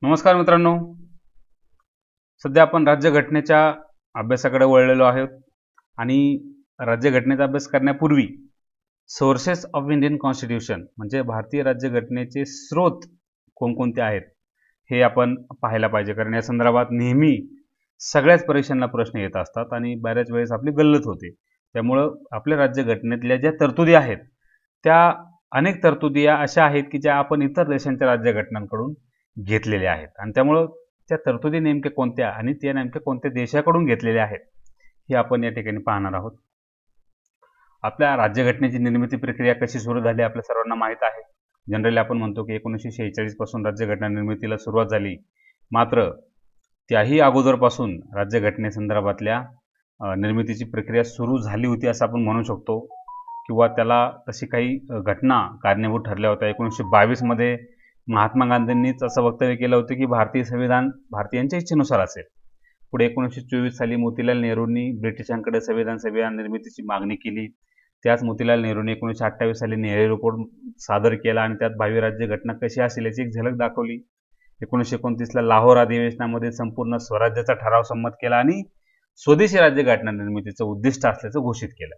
नमस्कार मित्रांनो. सध्या आपण राज्यघटनेच्या अभ्यासाकडे वळलेलो आहोत आणि राज्यघटनेचा अभ्यास करण्यापूर्वी सोर्सेस ऑफ इंडियन कॉन्स्टिट्यूशन म्हणजे भारतीय राज्यघटनेचे स्रोत कोणकोणते आहेत हे आपण पाहायला पाहिजे. कारण या संदर्भात नेहमी सगळ्याच परीक्षांना प्रश्न येत असतात आणि बऱ्याच वेळेस आपली गल्लत होते. त्यामुळं आपल्या राज्यघटनेतल्या ज्या तरतुदी आहेत त्या अनेक तरतुदी अशा आहेत की ज्या आपण इतर देशांच्या राज्यघटनांकडून घेतलेल्या आहेत आणि त्यामुळं त्या तरतुदी नेमक्या कोणत्या आणि त्या नेमक्या कोणत्या देशाकडून घेतलेल्या आहेत हे आपण या ठिकाणी पाहणार आहोत. आपल्या राज्यघटनेची निर्मिती प्रक्रिया कशी सुरू झाली आपल्या सर्वांना माहीत आहे. जनरली आपण म्हणतो की 1946 पासून राज्यघटना निर्मितीला सुरुवात झाली. मात्र त्याही अगोदरपासून राज्यघटनेसंदर्भातल्या निर्मितीची प्रक्रिया सुरू झाली होती असं आपण म्हणू शकतो किंवा त्याला तशी काही घटना कारणीभूत ठरल्या होत्या. 1922 मध्ये महात्मा गांधींनीच असं वक्तव्य केलं होतं की भारतीय संविधान भारतीयांच्या इच्छेनुसार असेल. पुढे 1924 साली मोतीलाल नेहरूंनी ब्रिटिशांकडे संविधान सभा निर्मितीची मागणी केली. त्याच मोतीलाल नेहरूंनी 1928 साली नेहरू रिपोर्ट सादर केला आणि त्यात भावी राज्यघटना कशी असेल याची एक झलक दाखवली. 1929ला लाहोर अधिवेशनामध्ये संपूर्ण स्वराज्याचा ठराव संमत केला आणि स्वदेशी राज्यघटना निर्मितीचं उद्दिष्ट असल्याचं घोषित केलं.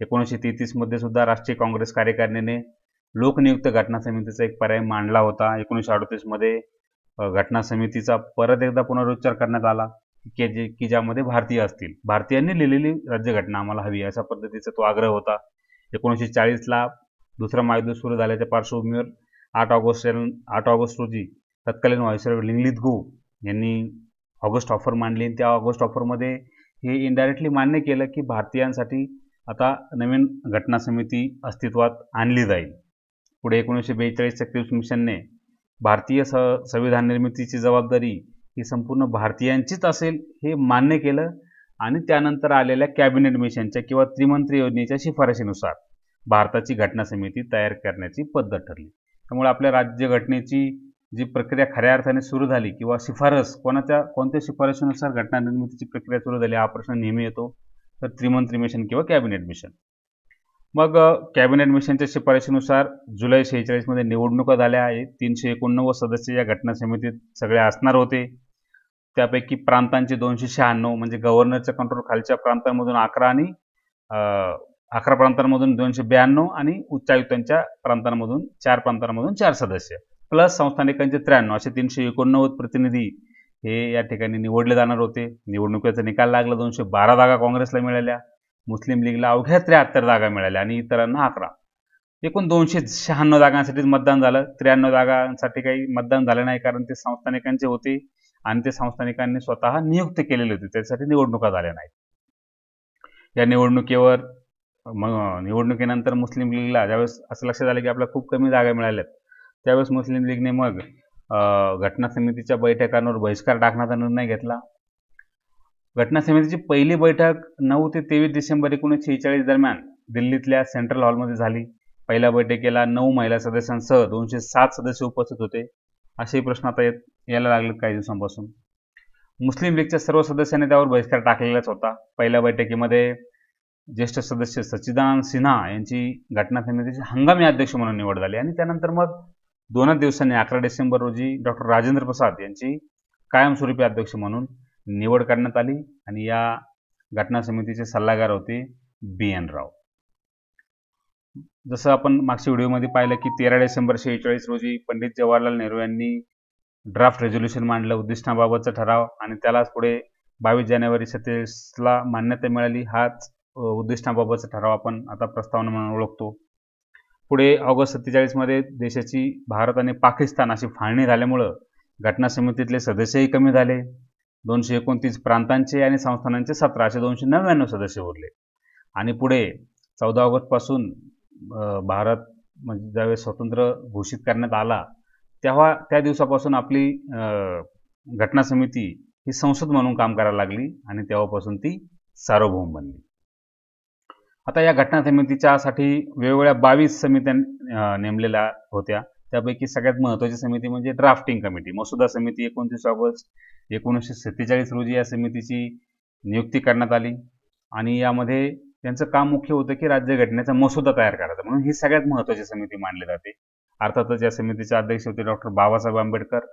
1933 मध्ये सुद्धा राष्ट्रीय काँग्रेस कार्यकारिणीने लोकनियुक्त घटना समितीचा एक पर्याय मांडला होता. 1938 मध्ये घटना समितीचा परत एकदा पुनरुच्चार करण्यात आला की ज्यामध्ये भारतीय असतील. भारतीयांनी लिहिलेली राज्यघटना आम्हाला हवी अशा पद्धतीचा तो आग्रह होता. 1940ला दुसरा महायुद्ध सुरू झाल्याच्या पार्श्वभूमीवर 8 ऑगस्ट रोजी तत्कालीन व्हायसरॉय लिंगलित गो यांनी ऑगस्ट ऑफर मांडली. त्या ऑगस्ट ऑफरमध्ये हे इनडायरेक्टली मान्य केलं की भारतीयांसाठी आता नवीन घटना समिती अस्तित्वात आणली जाईल. पुढे 1942च्या क्रिप्स मिशनने भारतीय संविधान निर्मितीची जबाबदारी ही संपूर्ण भारतीयांचीच असेल हे मान्य केलं आणि त्यानंतर आलेल्या कॅबिनेट मिशनच्या किंवा त्रिमंत्री योजनेच्या शिफारशीनुसार भारताची घटना समिती तयार करण्याची पद्धत ठरली. त्यामुळे आपल्या राज्यघटनेची जी प्रक्रिया खऱ्या अर्थाने सुरू झाली किंवा कोणत्या शिफारशीनुसार घटना निर्मितीची प्रक्रिया सुरू झाली हा प्रश्न नेहमी येतो. तर त्रिमंत्री मिशन किंवा कॅबिनेट मिशन. मग कॅबिनेट मिशनच्या शिफारशीनुसार जुलै 46 मध्ये निवडणुका झाल्या आहेत. 389 सदस्य या घटना समितीत सगळे असणार होते. त्यापैकी प्रांतांचे 296 म्हणजे गव्हर्नरच्या कंट्रोल खालच्या प्रांतांमधून 11 आणि 11 प्रांतांमधून 292 आणि उच्चायुक्तांच्या प्रांतांमधून 4 प्रांतांमधून 4 सदस्य प्लस संस्थानिकांचे 93 असे 389 प्रतिनिधी हे या ठिकाणी निवडले जाणार होते. निवडणुकीचा निकाल लागला. 212 जागा काँग्रेसला मिळाल्या, मुस्लिम लीगला अवघ्या 73 जागा मिळाल्या आणि इतरांना 11. एकूण 296 जागांसाठीच मतदान झालं. 93 जागांसाठी काही मतदान झालं नाही कारण ते संस्थानिकांचे होते आणि ते संस्थानिकांनी स्वतः नियुक्त केलेले होते. त्यासाठी निवडणुका झाल्या नाहीत. या निवडणुकीनंतर मुस्लिम लीगला ज्यावेळेस असं लक्षात आलं की आपल्याला खूप कमी जागा मिळाल्यात त्यावेळेस मुस्लिम लीगने मग घटना समितीच्या बैठकांवर बहिष्कार टाकण्याचा निर्णय घेतला. घटना समितीची पहिली बैठक 9 ते 23 डिसेंबर 1946 दरम्यान दिल्लीतल्या सेंट्रल हॉलमध्ये झाली. पहिल्या बैठकीला 9 महिला सदस्यांसह 207 सदस्य उपस्थित होते. असे प्रश्न आता यायला लागले काही दिवसांपासून. मुस्लिम लीगच्या सर्व सदस्यांनी त्यावर बहिष्कार टाकलेलाच होता. पहिल्या बैठकीमध्ये ज्येष्ठ सदस्य सच्चिदानंद सिन्हा यांची घटना समितीचे हंगामी अध्यक्ष म्हणून निवड झाली आणि त्यानंतर मग 2 दिवसांनी 11 डिसेंबर रोजी डॉक्टर राजेंद्र प्रसाद यांची कायमस्वरूपी अध्यक्ष म्हणून निवड करण्यात आली आणि या घटना समितीचे सल्लागार होते BN राव. जसं आपण मागच्या व्हिडिओमध्ये पाहिलं की 13 डिसेंबर 46 रोजी पंडित जवाहरलाल नेहरू यांनी ड्राफ्ट रेझोल्युशन मांडलं उद्दिष्टांबाबतचा ठराव आणि त्यालाच पुढे 22 जानेवारी 47ला मान्यता मिळाली. हाच उद्दिष्टांबाबतचा ठराव आपण आता प्रस्तावना म्हणून ओळखतो. पुढे ऑगस्ट 47 मध्ये देशाची भारत आणि पाकिस्तान अशी फाळणी झाल्यामुळं घटना समितीतले सदस्यही कमी झाले. 229 प्रांतांचे आणि संस्थानांचे 17 असे 299 सदस्य उरले आणि पुढे 14 ऑगस्ट पासून भारत म्हणजे ज्यावेळेस स्वतंत्र घोषित करण्यात आला तेव्हा त्या दिवसापासून आपली घटना समिती ही संसद म्हणून काम करायला लागली आणि तेव्हापासून ती सार्वभौम बनली. आता या घटना समितीच्यासाठी वेगवेगळ्या 22 समित्या नेमलेल्या होत्या. त्यापैकी सगळ्यात महत्त्वाची समिती म्हणजे ड्राफ्टिंग कमिटी. मसुदा समिती 29 ऑगस्ट 1947 रोजी या समितीची नियुक्ती करण्यात आली आणि यामध्ये त्यांचं काम मुख्य होतं की राज्यघटनेचा मसुदा तयार करायचा म्हणून ही सगळ्यात महत्त्वाची समिती मानली जाते. अर्थातच या समितीचे अध्यक्ष होते doctor Babasaheb Ambedkar.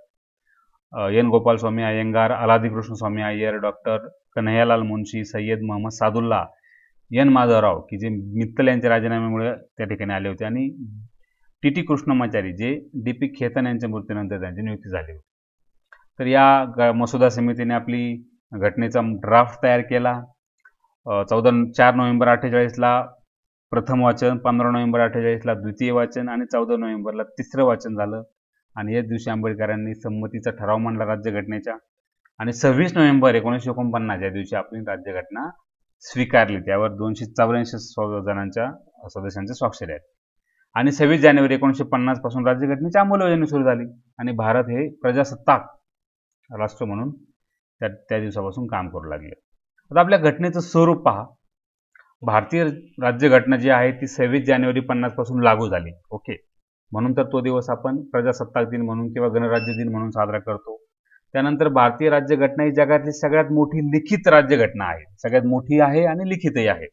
N Gopalaswamy Iyengar, अलादी Krishnaswamy Iyer, doctor Kanhaiyalal Munshi, Syed Mohammed Sadulla, N Madhavrao की जे मित्तल यांच्या राजीनाम्यामुळे त्या ठिकाणी आले होते, आणि टी कृष्णमाचारी जे डी खेतान यांच्या मृत्यूनंतर त्यांची नियुक्ती झाली होती. तर या मसुदा समितीने आपली घटनेचा ड्राफ्ट तयार केला. 4 नोव्हेंबर 48ला प्रथम वाचन, 15 नोव्हेंबर 48ला द्वितीय वाचन आणि 14 नोव्हेंबरला तिसरं वाचन झालं. आणि याच दिवशी आंबेडकरांनी संमतीचा ठराव मांडला राज्यघटनेच्या, आणि 26 नोव्हेंबर 1949 या दिवशी आपली राज्यघटना स्वीकारली. त्यावर 284 जणांच्या सदस्यांच्या स्वाक्षरी आहेत. आणि 26 जानेवारी 1950 पासून राज्यघटनेची अंमलबजावणी सुरू झाली आणि भारत हे प्रजासत्ताक राष्ट्र म्हणून त्या दिवसापासून काम करू लागले. आता आपल्या घटनेचं स्वरूप पहा. भारतीय राज्यघटना जी आहे ती 26 जानेवारी 50 पासून लागू झाली. ओके, म्हणून तर तो दिवस आपण प्रजासत्ताक दिन म्हणून किंवा गणराज्य दिन म्हणून साजरा करतो. त्यानंतर भारतीय राज्यघटना ही जगातली सगळ्यात मोठी लिखित राज्यघटना आहे. सगळ्यात मोठी आहे आणि लिखितही आहे.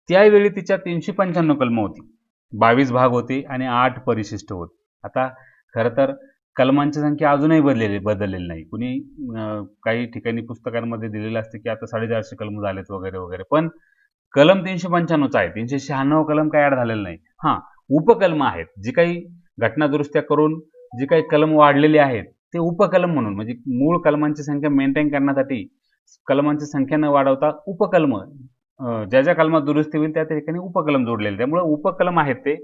त्यावेळी तिच्या 395 कलम होती, 22 भाग होते आणि 8 परिशिष्ट होते. आता खरं तर कलमांची संख्या अजूनही बदललेली नाही. कुणी काही ठिकाणी पुस्तकांमध्ये दिलेलं असते की आता 450 कलम झालेत वगैरे वगैरे, पण कलम 395च आहे. 396 कलम काय ऍड झालेलं नाही. हां, उपकलम आहेत. जी काही घटना दुरुस्त्या करून जी काही कलम वाढलेले आहेत ते उपकलम म्हणून, म्हणजे मूळ कलमांची संख्या मेंटेन करण्यासाठी कलमांची संख्या न वाढवता उपकलम, ज्या ज्या कलमात दुरुस्ती होईल त्या ठिकाणी उपकलम जोडलेले, त्यामुळे उपकलम आहेत ते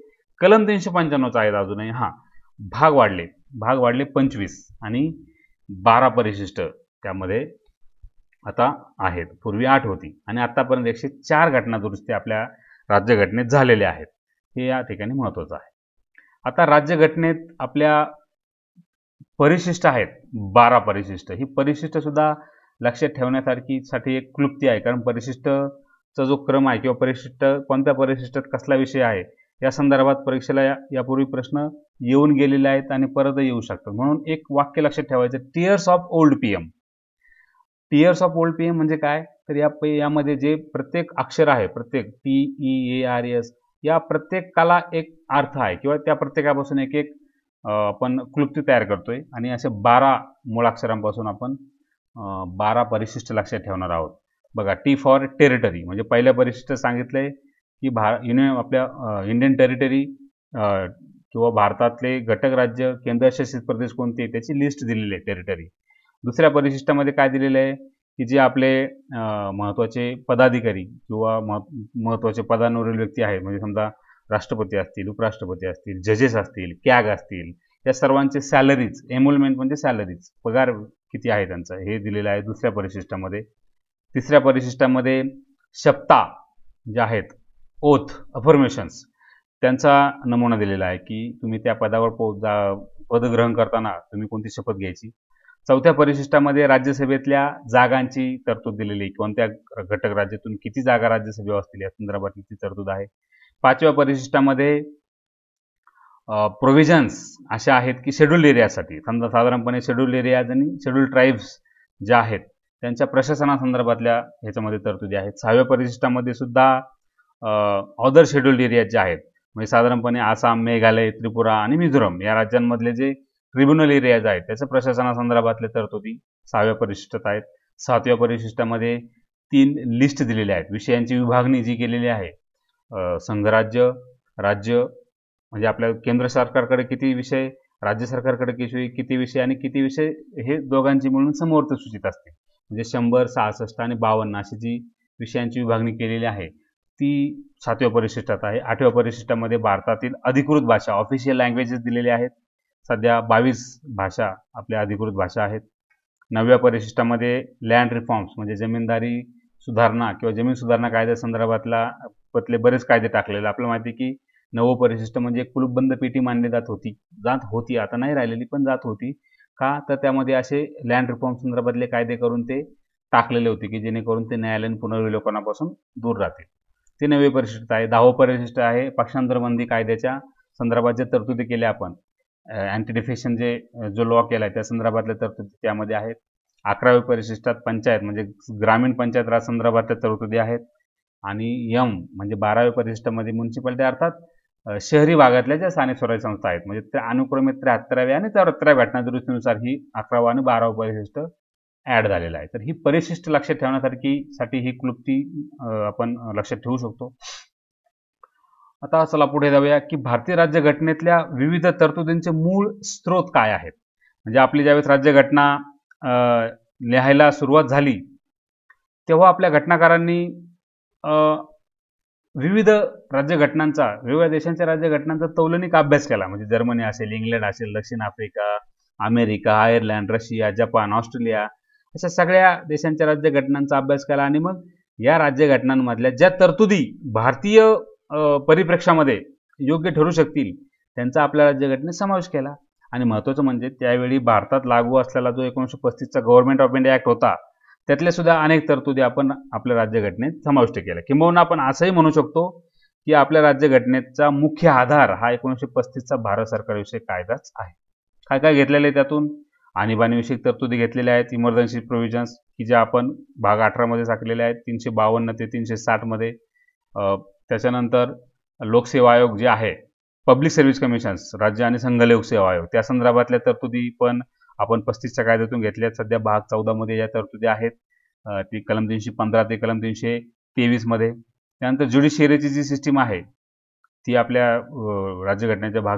कलम 395च आहेत अजूनही. हां, भाग वाढले 25 आणि 12 परिशिष्ट त्यामध्ये आता आहेत. पूर्वी 8 होती आणि आतापर्यंत 104 घटना दुरुस्ती आपल्या राज्यघटनेत झालेल्या आहेत. हे या ठिकाणी महत्त्वाचं आहे. आता राज्यघटनेत आपल्या परिशिष्ट आहेत 12 परिशिष्ट. ही परिशिष्ट सुद्धा लक्षात ठेवण्यासाठी एक क्लुप्ती आहे, कारण परिशिष्टचा जो क्रम आहे किंवा परिशिष्ट कोणत्या परिशिष्टात कसला विषय आहे या संदर्भात परीक्षेला यापूर्वी प्रश्न येऊन गेलेले आहेत आणि परत येऊ शकतात. म्हणून एक वाक्य लक्षात ठेवायचं, tears of old PM. Tears of old PM म्हणजे काय, तर यामध्ये जे प्रत्येक अक्षर आहे, प्रत्येक TEARS, या प्रत्येकाला एक अर्थ आहे किंवा त्या प्रत्येकापासून एक एक आपण क्लुप्ती तयार करतोय आणि असे 12 मूळाक्षरांपासून आपण 12 परिशिष्ट लक्षात ठेवणार आहोत. बघा, टी फॉर टेरिटरी, म्हणजे पहिल्या परिशिष्ट सांगितलंय की आपल्या इंडियन टेरिटरी किंवा भारतातले घटक राज्य, केंद्रशासित प्रदेश कोणते त्याची लिस्ट दिलेली आहे टेरिटरी. दुसऱ्या परिशिष्टामध्ये काय दिलेलं आहे की जे आपले महत्त्वाचे पदाधिकारी किंवा महत्त्वाचे पदांवरील व्यक्ती आहेत, म्हणजे समजा राष्ट्रपती असतील, उपराष्ट्रपती असतील, जजेस असतील, कॅग असतील, या सर्वांचे सॅलरीज, एमोलमेंट म्हणजे सॅलरीज, पगार किती आहे त्यांचा, हे दिलेलं आहे दुसऱ्या परिशिष्टामध्ये. तिसऱ्या परिशिष्टामध्ये शपथा ज्या आहेत, ओथ, अफर्मेशन्स, त्यांचा नमुना दिलेला आहे की तुम्ही त्या पदावर पदग्रहण करताना तुम्ही कोणती शपथ घ्यायची. चौथ्या परिशिष्टामध्ये राज्यसभेतल्या जागांची तरतूद दिलेली, कोणत्या घटक राज्यातून किती जागा राज्यसभेवर असतील या संदर्भातली ती तरतूद आहे. 5व्या परिशिष्टामध्ये प्रोव्हिजन्स अशा आहेत की शेड्यूल्ड एरियासाठी, समजा साधारणपणे शेड्यूल्ड एरियाज आणि शेड्यूल्ड ट्राईब्स ज्या आहेत त्यांच्या प्रशासनासंदर्भातल्या ह्याच्यामध्ये तरतुदी आहेत. 6व्या परिशिष्टामध्ये सुद्धा अदर शेड्यूल्ड एरियाज जे आहेत, म्हणजे साधारणपणे आसाम, मेघालय, त्रिपुरा आणि मिझोरम या राज्यांमधले जे ट्रिब्युनल एरियाज आहेत त्याच्या प्रशासनासंदर्भातले तरतुदी 6व्या परिशिष्टात आहेत. 7व्या परिशिष्टामध्ये 3 लिस्ट दिलेल्या आहेत, विषयांची विभागणी जी केलेली आहे, संघराज्य, राज्य, म्हणजे आपल्या केंद्र सरकारकडे किती विषय, राज्य सरकारकडे किती विषय आणि किती विषय हे दोघांची मिळून समवर्त सूचित असते, म्हणजे 100, 66 आणि 52 अशी जी विषयांची विभागणी केलेली आहे ती 7व्या परिशिष्टात आहे. 8व्या परिशिष्टामध्ये भारतातील अधिकृत भाषा, ऑफिशियल लँग्वेजेस दिलेले आहेत. सध्या 22 भाषा आपल्या अधिकृत भाषा आहेत. 9व्या परिशिष्टामध्ये लँड रिफॉर्म्स, म्हणजे जमीनदारी सुधारणा किंवा जमीन सुधारणा कायद्या संदर्भातले बरेच कायदे टाकलेले. आपल्याला माहिती आहे की 9वं परिशिष्ट म्हणजे एक कुलबंद पेटी मानली जात होती, आता नाही राहिलेली पण जात होती. का तर त्यामध्ये असे लँड रिफॉर्म संदर्भातले कायदे करून ते टाकलेले होते की जेणेकरून ते न्यायालयीन पुनर्विलोकनापासून दूर राहतील. ते 9वे परिशिष्ट आहे. 10वं परिशिष्ट आहे पक्षांतर बंदी कायद्याच्या संदर्भात जे तरतुदी केल्या आपण, अँटी डिफेक्शन जो लॉ केला आहे त्या संदर्भातल्या तरतुदी त्यामध्ये आहेत. 11व्या परिशिष्टात पंचायत म्हणजे ग्रामीण पंचायत राज संदर्भातल्या तरतुदी आहेत. आणि म्हणजे 12व्या परिशिष्टामध्ये म्युन्सिपालिटी, अर्थात शहरी भागातल्या ज्या स्थानिक स्वराज्य संस्था आहेत, म्हणजे त्या अनुक्रमे 73व्या आणि 74व्या घटनादुरुस्तीनुसार ही 11वा आणि 12वा परिशिष्ट ऍड झालेला आहे. तर ही परिशिष्ट लक्षात ठेवण्यासाठी ही क्लुप्ती आपण लक्षात ठेवू शकतो. आता चला पुढे जाऊया की भारतीय राज्यघटनेतल्या विविध तरतुदींचे मूळ स्रोत काय आहेत. म्हणजे आपली ज्यावेळेस राज्यघटना लिहायला सुरुवात झाली तेव्हा आपल्या घटनाकारांनी विविध राज्यघटनांचा, वेगवेगळ्या देशांच्या राज्यघटनांचा तौलनिक अभ्यास केला. म्हणजे जर्मनी असेल, इंग्लंड असेल, दक्षिण Africa, America, Ireland, Russia, Japan, Australia अशा सगळ्या देशांच्या राज्यघटनांचा अभ्यास केला आणि मग या राज्यघटनांमधल्या ज्या तरतुदी भारतीय परिप्रेक्षामध्ये योग्य ठरू शकतील त्यांचा आपल्या राज्यघटनेत समावेश केला. आणि महत्त्वाचं म्हणजे त्यावेळी भारतात लागू असलेला जो 1935चा गव्हर्नमेंट ऑफ इंडिया ऍक्ट होता त्यातल्या सुद्धा अनेक तरतुदी आपण आपल्या राज्यघटनेत समाविष्ट केल्या. किंबहुना आपण असंही म्हणू शकतो की आपल्या राज्यघटनेचा मुख्य आधार हा 1935चा भारत सरकारविषयक कायदाच आहे. काय काय घेतलेले त्यातून आणीबाणीविषयक तरतुदी घेतलेल्या आहेत, इमर्जन्सी प्रोव्हिजन्स की ज्या आपण भाग 18 मध्ये टाकलेल्या आहेत, 352 ते 360 मध्ये. त्याच्यानंतर लोकसेवा आयोग जे आहे, पब्लिक सर्व्हिस कमिशन्स, राज्य आणि संघ लोकसेवा आयोग, त्या संदर्भातल्या तरतुदी पण आपण 35च्या कायद्यातून घेतल्या. सध्या भाग 14 मध्ये या तरतुदी आहेत, ती कलम 315 ते कलम 323 मध्ये. त्यानंतर ज्युडिशियरीची जी सिस्टीम आहे ती आपल्या राज्यघटनेच्या भाग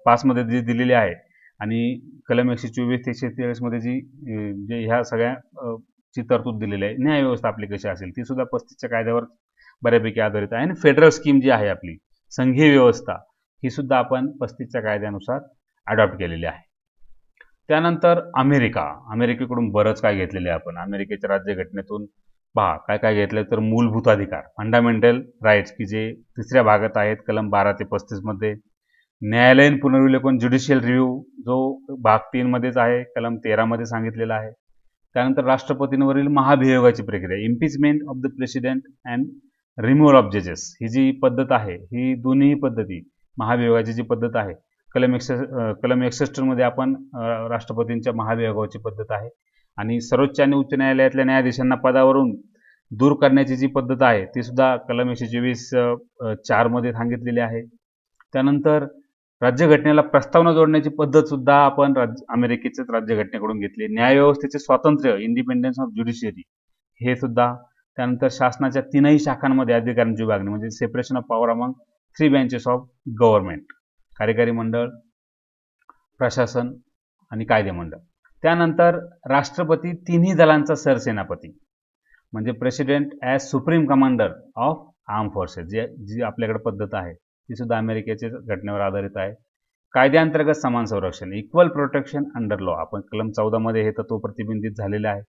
5 मध्ये जी दिलेली आहे आणि कलम 124 ते 143 मध्ये जे ह्या सगळ्या ची तरतूद दिलेली आहे. न्याय व्यवस्था आपली कशी असेल ती सुद्धा 35च्या कायद्यावर बऱ्यापैकी आधारित आहे. आणि फेडरल स्कीम जी आहे आपली संघीय व्यवस्था ही सुद्धा आपण 35च्या कायद्यानुसार अडॉप्ट केलेली आहे. त्यानंतर अमेरिकेकडून बरंच काय घेतलेले आहे आपण. अमेरिकेच्या राज्यघटनेतून पहा काय काय घेतलं तर मूलभूत अधिकार, फंडामेंटल राईट्स की जे 3ऱ्या भागात आहेत कलम 12 ते 35 मध्ये. न्यायालयीन पुनर्विलोकन, ज्युडिशियल रिव्ह्यू जो भाग 3 मध्येच आहे, कलम 13 मध्ये सांगितलेला आहे. त्यानंतर राष्ट्रपतींवरील महाभियोगाची प्रक्रिया, impeachment of the president and removal of जजेस, ही जी पद्धत आहे ही दोन्ही पद्धती, महाभियोगाची जी पद्धत आहे कलम 61 मध्ये आपण राष्ट्रपतींच्या महाभियोगाची पद्धत आहे. आणि सर्वोच्च आणि उच्च न्यायालयातल्या न्यायाधीशांना पदावरून दूर करण्याची जी पद्धत आहे ती सुद्धा कलम 124(4) मध्ये सांगितलेली आहे. त्यानंतर राज्यघटनेला प्रस्तावना जोडण्याची पद्धत सुद्धा आपण अमेरिकेच्याच राज्यघटनेकडून घेतली. न्यायव्यवस्थेचे स्वातंत्र्य, इंडिपेंडन्स ऑफ ज्युडिशियरी, हे सुद्धा. त्यानंतर शासनाच्या 3ही शाखांमध्ये अधिकारांची विभागणी म्हणजे separation of power among 3 branches of government, कार्यकारी मंडळ, प्रशासन आणि कायदे मंडळ. त्यानंतर राष्ट्रपती 3ही दलांचा सरसेनापती म्हणजे president as supreme commander of arm forces, जी आपल्याकडे पद्धत आहे ती सुद्धा अमेरिकेच्या घटनेवर आधारित आहे. कायद्याअंतर्गत समान संरक्षण, इक्वल प्रोटेक्शन अंडर लॉ, आपण कलम 14 मध्ये हे तत्व प्रतिबिंबित झालेले आहे.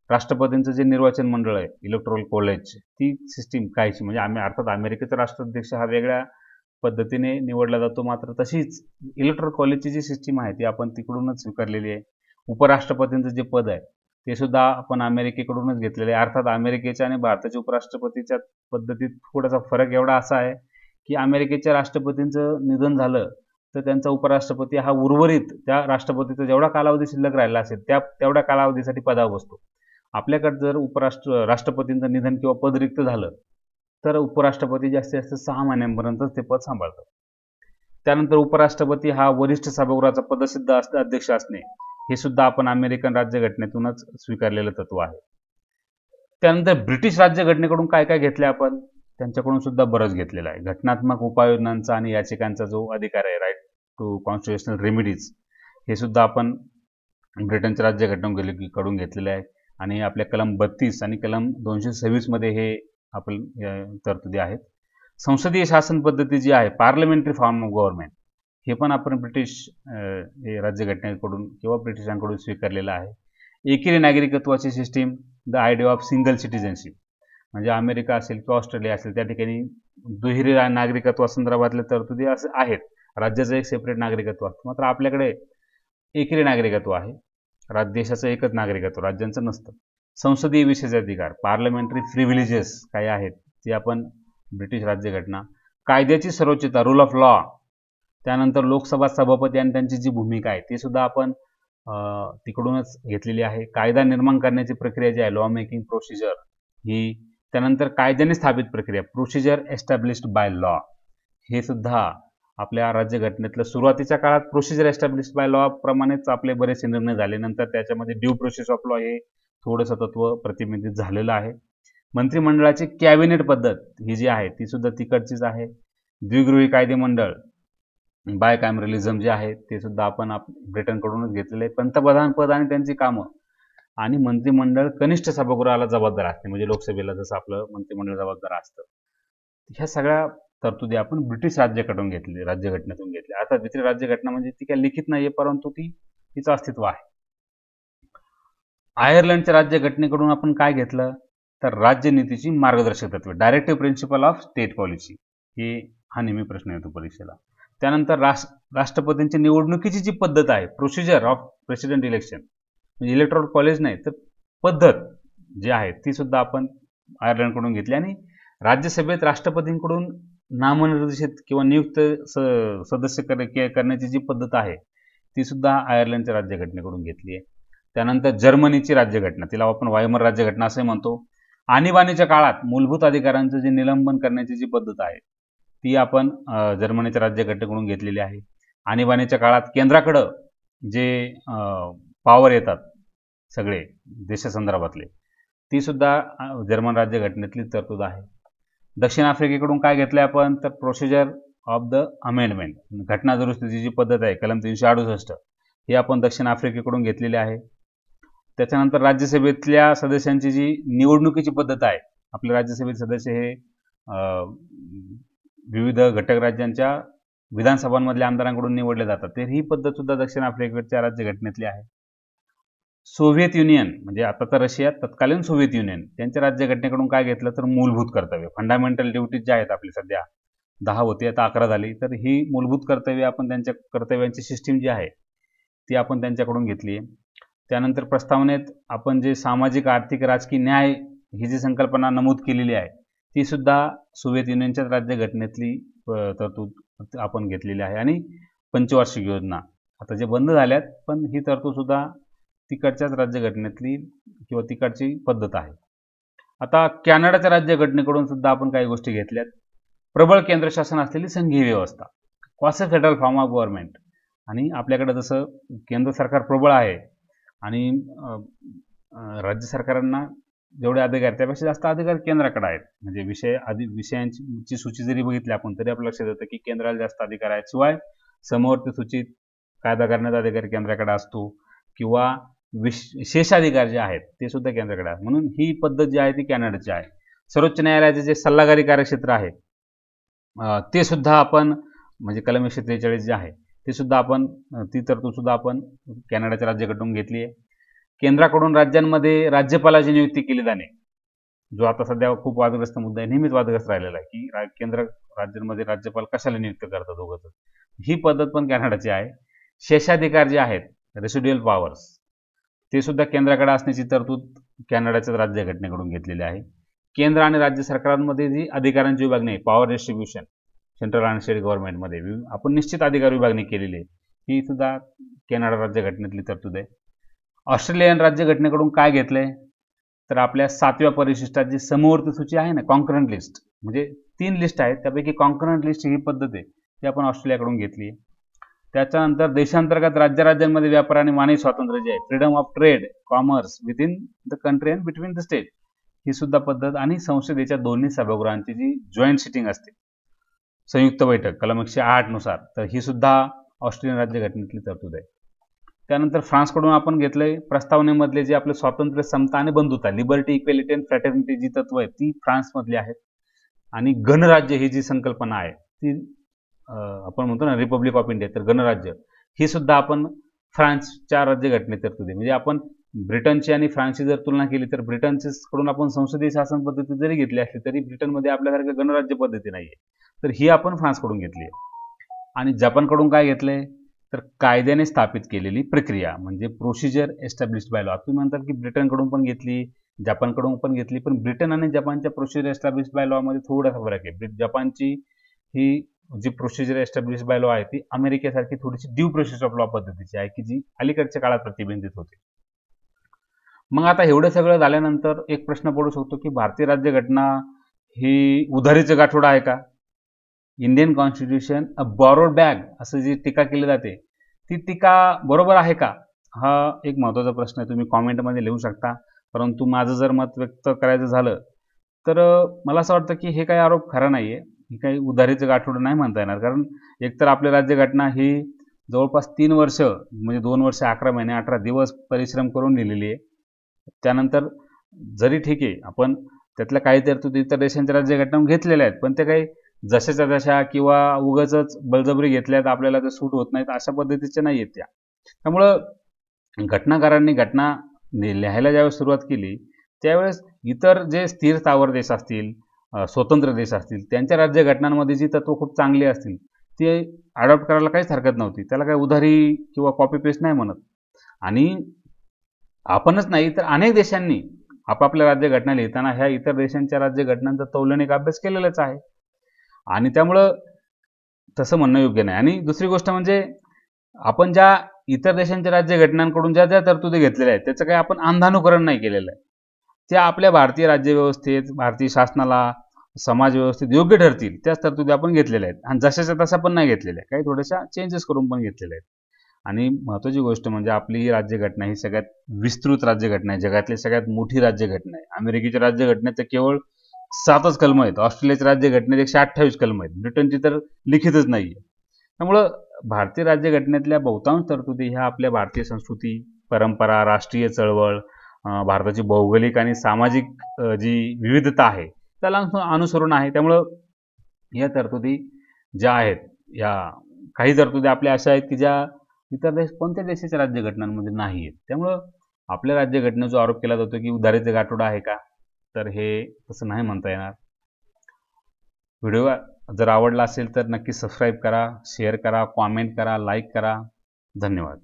राष्ट्रपतींचं जे निर्वाचन मंडळ आहे, इलेक्टोरल कॉलेज, ती सिस्टीम कायची म्हणजे अर्थात अमेरिकेचा राष्ट्राध्यक्ष हा वेगळ्या पद्धतीने निवडला जातो, मात्र तशीच इलेक्टोरल कॉलेजची जी सिस्टीम आहे ती आपण तिकडूनच स्वीकारलेली आहे. उपराष्ट्रपतींचं जे पद आहे ते सुद्धा आपण अमेरिकेकडूनच घेतलेले आहे. अर्थात अमेरिकेच्या आणि भारताच्या उपराष्ट्रपतीच्या पद्धतीत थोडासा फरक एवढा असा आहे की अमेरिकेच्या राष्ट्रपतींचं निधन झालं तर त्यांचा उपराष्ट्रपती हा उर्वरित त्या राष्ट्रपतीचा जेवढा कालावधी शिल्लक राहिला असेल तेवढ्या कालावधीसाठी पदावर बसतो. आपल्याकडे जर राष्ट्रपतींचं निधन किंवा पद रिक्त झालं तर उपराष्ट्रपती जास्तीत जास्त 6 महिन्यांपर्यंत ते पद सांभाळतात. त्यानंतर उपराष्ट्रपती हा वरिष्ठ सभागृहाचा पदसिद्ध अध्यक्ष असणे हे सुद्धा आपण अमेरिकन राज्यघटनेतूनच स्वीकारलेलं तत्व आहे. त्यानंतर ब्रिटिश राज्यघटनेकडून काय काय घेतले आपण, त्यांच्याकडून सुद्धा बरंच घेतलेलं आहे. घटनात्मक उपाययोजनांचा आणि याचिकांचा जो अधिकार आहे, राईट टू कॉन्स्टिट्युशनल रेमिडीज, हे सुद्धा आपण ब्रिटनच्या राज्यघटनेकडून घेतलेले आहे. आणि आपल्या कलम 32 आणि कलम 226 मध्ये हे आपण तरतुदी आहेत. संसदीय शासन पद्धती जी आहे, पार्लमेंटरी फॉर्म ऑफ गव्हर्नमेंट, हे पण आपण ब्रिटिश राज्यघटनेकडून किंवा ब्रिटिशांकडून स्वीकारलेलं आहे. एकेरी नागरिकत्वाची system, the idea of single citizenship, म्हणजे अमेरिका असेल किंवा ऑस्ट्रेलिया असेल त्या ठिकाणी दुहेरी नागरिकत्वासंदर्भातले तरतुदी असे आहेत. राज्याचं एक सेपरेट नागरिकत्व असतं, मात्र आपल्याकडे एकेरी नागरिकत्व आहे. देशाचं एकच नागरिकत्व, राज्यांचं नसतं. संसदीय विशेषाधिकार, पार्लमेंटरी प्रिव्हिलेजेस काय आहेत ते आपण ब्रिटिश राज्यघटना. कायद्याची सर्वोच्चता, रूल ऑफ लॉ. त्यानंतर लोकसभा सभापती आणि त्यांची जी भूमिका आहे ती सुद्धा आपण तिकडूनच घेतलेली आहे. कायदा निर्माण करण्याची प्रक्रिया जी आहे, लॉ मेकिंग प्रोसिजर ही. त्यानंतर कायद्याने स्थापित प्रक्रिया, प्रोसिजर एस्टॅब्लिश्ड बाय लॉ, हे सुद्धा आपल्या राज्यघटनेतलं सुरुवातीच्या काळात प्रोसिजर एस्टॅब्लिश बाय लॉ प्रमाणेच आपले बरेचसे निर्णय झाले. नंतर त्याच्यामध्ये ड्यू प्रोसेस ऑफ लॉ हे थोडंसं तत्व प्रतिबिंबित झालेलं आहे. मंत्रिमंडळाची कॅबिनेट पद्धत ही जी आहे ती सुद्धा तिकडचीच आहे. द्विगृही कायदेमंडळ बाय कॅमरलिझम जे आहे ते सुद्धा आपण ब्रिटनकडूनच घेतलेलं आहे. पंतप्रधान पद आणि त्यांची कामं आणि मंत्रिमंडळ कनिष्ठ सभागृहाला जबाबदार असते, म्हणजे लोकसभेला जसं आपलं मंत्रिमंडळ जबाबदार असतं. ह्या सगळ्या तरतुदी आपण ब्रिटिश राज्याकडून घेतले, राज्यघटनेतून घेतले. आता ब्रिटिश राज्यघटना म्हणजे ती काही लिखित नाहीये, परंतु तिचं अस्तित्व आहे. आयर्लंडच्या राज्यघटनेकडून आपण काय घेतलं तर राज्यनीतीची मार्गदर्शक तत्वे, directive principle of state policy, हा नेहमी प्रश्न येतो परीक्षेला. त्यानंतर राष्ट्रपतींची निवडणुकीची जी पद्धत आहे, प्रोसिजर ऑफ प्रेसिडेंट इलेक्शन, म्हणजे इलेक्टोरल कॉलेज नाही तर पद्धत जी आहे ती सुद्धा आपण आयर्लंडकडून घेतली. आणि राज्यसभेत राष्ट्रपतींकडून नामनिर्देशित किंवा नियुक्त सदस्य करण्याची जी पद्धत आहे ती सुद्धा आयर्लंडच्या राज्यघटनेकडून घेतली आहे. त्यानंतर जर्मनीची राज्यघटना, तिला आपण वायमर राज्यघटना असे म्हणतो. आणीबाणीच्या काळात मूलभूत अधिकारांचं जे निलंबन करण्याची जी पद्धत आहे ती आपण जर्मनीच्या राज्यघटनेकडून घेतलेली आहे. आणीबाणीच्या काळात केंद्राकडं जे पॉवर येतात सगळे देशासंदर्भातले, ती सुद्धा जर्मन राज्यघटनेतली तरतूद आहे. दक्षिण आफ्रिकेकडून काय घेतलंय आपण तर प्रोसिजर ऑफ द अमेंडमेंट, घटना दुरुस्तीची जी पद्धत आहे कलम 368 ही आपण दक्षिण आफ्रिकेकडून घेतलेली आहे. त्याच्यानंतर राज्यसभेतल्या सदस्यांची जी निवडणुकीची पद्धत आहे, आपले राज्यसभेत सदस्य हे विविध घटक राज्यांच्या विधानसभांमधल्या आमदारांकडून निवडले जातात, तर ही पद्धत सुद्धा दक्षिण आफ्रिकेच्या राज्यघटनेतली आहे. सोव्हिएत युनियन म्हणजे आता तर रशिया, तत्कालीन सोव्हिएत युनियन, त्यांच्या राज्यघटनेकडून काय घेतलं तर मूलभूत कर्तव्य, फंडामेंटल ड्युटीज ज्या आहेत आपली सध्या 10 होती, आता 11 झाली, तर ही मूलभूत कर्तव्य आपण त्यांच्या कर्तव्यांची सिस्टीम जी आहे ती आपण त्यांच्याकडून घेतली आहे. त्यानंतर प्रस्तावनेत आपण जे सामाजिक, आर्थिक, राजकीय न्याय ही जी संकल्पना नमूद केलेली आहे ती सुद्धा सोव्हिएत युनियनच्याच राज्यघटनेतली तरतूद आपण घेतलेली आहे. आणि पंचवार्षिक योजना आता जे बंद झाल्यात, पण ही तरतूद सुद्धा तिकडच्याच राज्यघटनेतली किंवा तिकडची पद्धत आहे. आता कॅनडाच्या राज्यघटनेकडून सुद्धा आपण काही गोष्टी घेतल्यात. प्रबळ केंद्रशासन असलेली संघीय व्यवस्था, quasi federal form of government, आणि आपल्याकडे जसं केंद्र सरकार प्रबळ आहे आणि राज्य सरकारांना जेवढे अधिकार त्यापेक्षा जास्त अधिकार केंद्राकडे आहेत, म्हणजे विषयांची सूची जरी बघितली आपण तरी आपल्या लक्षात येतं की केंद्राला जास्त अधिकार आहेत. शिवाय समवर्ती सूचीत कायदा करण्याचा अधिकार केंद्राकडे असतो किंवा विशेषाधिकार जे आहेत ते सुद्धा केंद्राकडे आहेत. म्हणून ही पद्धत जी आहे ती कॅनडाची आहे. सर्वोच्च न्यायालयाचे जे सल्लागारी कार्यक्षेत्र आहे ते सुद्धा आपण म्हणजे कलम 143 जे आहे ते सुद्धा आपण ती तरतूद सुद्धा आपण कॅनडाच्या राज्याकडून घेतली आहे. केंद्राकडून राज्यांमध्ये राज्यपालाची नियुक्ती केली जाणे, जो आता सध्या खूप वादग्रस्त मुद्दा आहे, नेहमीच वादग्रस्त राहिलेला आहे की केंद्र राज्यांमध्ये राज्यपाल कशाला नियुक्त करतात दोघंच, ही पद्धत पण कॅनडाची आहे. शेषाधिकार जे आहेत रेसिड्युअल पॉवर्स ते सुद्धा केंद्राकडे असण्याची तरतूद कॅनडाच्या राज्यघटनेकडून घेतलेली आहे. केंद्र आणि राज्य सरकारांमध्ये जी अधिकारांची विभागणी आहे, पॉवर डिस्ट्रीब्युशन सेंट्रल आणि स्टेट गव्हर्नमेंटमध्ये आपण निश्चित अधिकार विभागणी केलेली आहे, ही सुद्धा कॅनडा राज्यघटनेतली तरतूद आहे. ऑस्ट्रेलियन राज्यघटनेकडून काय घेतलंय तर आपल्या 7व्या परिशिष्टात जी समवर्ती सूची आहे ना, कॉन्करंट लिस्ट, म्हणजे 3 लिस्ट आहेत त्यापैकी कॉन्करंट लिस्ट ही पद्धत आहे ती आपण ऑस्ट्रेलियाकडून घेतली आहे. त्याच्यानंतर देशांतर्गत राज्यराज्यांमध्ये व्यापार आणि वाणिज्य स्वातंत्र्य जे आहे, freedom of trade commerce within the country and between the state, ही सुद्धा पद्धत. आणि संसदेच्या दोन्ही सभागृहांची जी जॉईंट सिटिंग असते, संयुक्त बैठक कलम 108 नुसार, तर ही सुद्धा ऑस्ट्रेलियन राज्यघटनेतली तरतूद आहे. त्यानंतर फ्रान्सकडून आपण घेतलंय प्रस्तावनेमधले जे आपले स्वातंत्र्य, समता आणि बंधुता, लिबर्टी, इक्वेलिटी अँड फ्रॅटर्निटी जी तत्व आहेत ती फ्रान्समधली आहेत. आणि गणराज्य ही जी संकल्पना आहे ती आपण म्हणतो ना रिपब्लिक ऑफ इंडिया, तर गणराज्य ही सुद्धा आपण फ्रान्सच्या राज्यघटनेत तरतूद आहे. म्हणजे आपण ब्रिटनची आणि फ्रान्सची जर तुलना केली तर ब्रिटनकडून आपण संसदीय शासन पद्धती जरी घेतली असली तरी ब्रिटनमध्ये आपल्यासारखं गणराज्य पद्धती नाहीये, तर ही आपण फ्रान्सकडून घेतली आहे. आणि जपानकडून काय घेतलंय तर कायद्याने स्थापित केलेली प्रक्रिया, म्हणजे प्रोसिजर एस्टॅब्लिश्ड बाय लॉ. तुम्ही म्हणतात की ब्रिटनकडून पण घेतली, जपानकडून पण घेतली, पण ब्रिटन आणि जपानच्या प्रोसिजर एस्टॅब्लिश्ड बाय लॉ मध्ये थोडासा फरक आहे. जपानची ही जी प्रोसिजर एस्टॅब्लिश बाय लॉ आहे ती अमेरिकेसारखी थोडीशी ड्यू प्रोसेस ऑफ लॉ पद्धतीची आहे की जी अलीकडच्या काळात प्रतिबंधित होते. मग आता एवढं सगळं झाल्यानंतर एक प्रश्न पडू शकतो की भारतीय राज्यघटना ही उधारीचं गाठोडं आहे का? इंडियन कॉन्स्टिट्यूशन अ बॉरोड बॅग असं जी टीका केली जाते ती टीका बरोबर आहे का, हा एक महत्त्वाचा प्रश्न आहे. तुम्ही कॉमेंटमध्ये लिहू शकता. परंतु माझं जर मत व्यक्त करायचं झालं तर मला असं वाटतं की हे काही आरोप खरा नाही आहे. ही काही उधारीचं गाठोडं नाही म्हणता येणार. कारण एकतर आपली राज्यघटना ही जवळपास 3 वर्ष म्हणजे 2 वर्ष 11 महिने 18 दिवस परिश्रम करून लिहिलेली आहे. त्यानंतर जरी ठीक आहे आपण त्यातल्या काही तरतुदी इतर देशांच्या राज्यघटनेतून घेतलेल्या आहेत, पण ते काही जशाच्या तशा किंवा उगाचच बळजबरी घेतल्यात आपल्याला ते सूट होत नाहीत अशा पद्धतीच्या नाही आहेत त्या. त्यामुळं घटनाकारांनी घटना लिहायला ज्यावेळेस सुरुवात केली त्यावेळेस इतर जे स्थिर स्थावर देश असतील, स्वतंत्र देश असतील, त्यांच्या राज्यघटनांमध्ये जी तत्त्व खूप चांगली असतील ती अडॉप्ट करायला काहीच हरकत नव्हती. त्याला काही उधारी किंवा कॉपी पेस्ट नाही म्हणत. आणि आपणच नाही तर अनेक देशांनी आपापल्या राज्यघटना लिहिताना ह्या इतर देशांच्या राज्यघटनांचा तौलनिक अभ्यास केलेलाच आहे. आणि त्यामुळं तसं म्हणणं योग्य नाही. आणि दुसरी गोष्ट म्हणजे आपण ज्या इतर देशांच्या राज्यघटनांकडून ज्या ज्या तरतुदी घेतलेल्या आहेत त्याचं काही आपण अंधानुकरण नाही केलेलं आहे. त्या आपल्या भारतीय राज्यव्यवस्थेत, भारतीय शासनाला, समाज व्यवस्थेत योग्य ठरतील त्याच तरतुदी आपण घेतलेल्या आहेत. आणि जशाच्या तशा पण नाही घेतलेल्या, काही थोड्याशा चेंजेस करून पण घेतलेल्या आहेत. आणि महत्त्वाची गोष्ट म्हणजे आपली ही राज्यघटना ही सगळ्यात विस्तृत राज्यघटना आहे. जगातली सगळ्यात मोठी राज्यघटना आहे. अमेरिकेच्या राज्यघटनेत तर केवळ 7च कलमं आहेत. ऑस्ट्रेलियाच्या राज्यघटनेत 128 कलमं आहेत. ब्रिटनची तर लिखितच नाही आहे. त्यामुळं भारतीय राज्यघटनेतल्या बहुतांश तरतुदी ह्या आपल्या भारतीय संस्कृती, परंपरा, राष्ट्रीय चळवळ, भारताची भौगोलिक आणि सामाजिक जी विविधता आहे त्याला अनुसरून आहे. त्यामुळं या तरतुदी ज्या आहेत, या काही तरतुदी आपल्या अशा आहेत की ज्या इतर देश कोणत्या देशाच्या राज्यघटनांमध्ये नाही आहेत. त्यामुळं आपल्या राज्यघटनेचा जो आरोप केला जातो की उधारीचं गाठोडं आहे का, तर हे तसं नाही म्हणता येणार. व्हिडिओ जर आवडला असेल तर नक्की सबस्क्राईब करा, शेअर करा, कॉमेंट करा, लाईक करा. धन्यवाद.